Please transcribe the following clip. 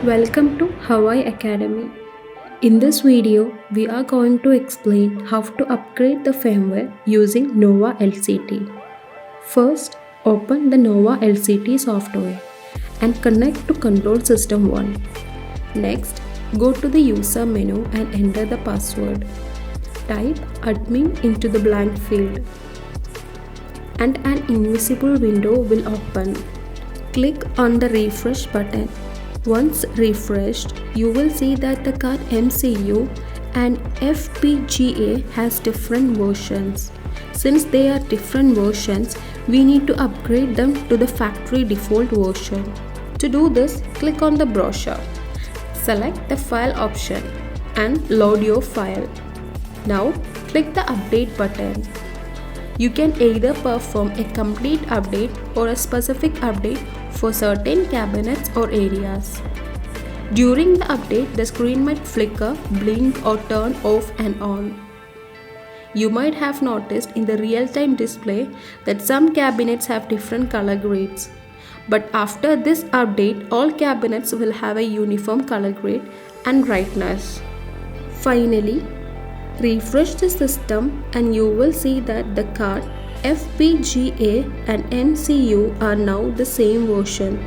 Welcome to Hawaii Academy. In this video, we are going to explain how to upgrade the firmware using Nova LCT. First, open the Nova LCT software and connect to Control System 1. Next, go to the user menu and enter the password. Type admin into the blank field and an invisible window will open. Click on the refresh button. Once refreshed, you will see that the card MCU and FPGA has different versions. Since they are different versions, we need to upgrade them to the factory default version. To do this, click on the brochure. Select the file option and load your file. Now, click the update button. You can either perform a complete update or a specific update for certain cabinets or areas. During the update, the screen might flicker, blink or turn off and on. You might have noticed in the real-time display that some cabinets have different color grades. But after this update, all cabinets will have a uniform color grade and brightness. Finally, refresh the system and you will see that the card, FPGA and MCU are now the same version.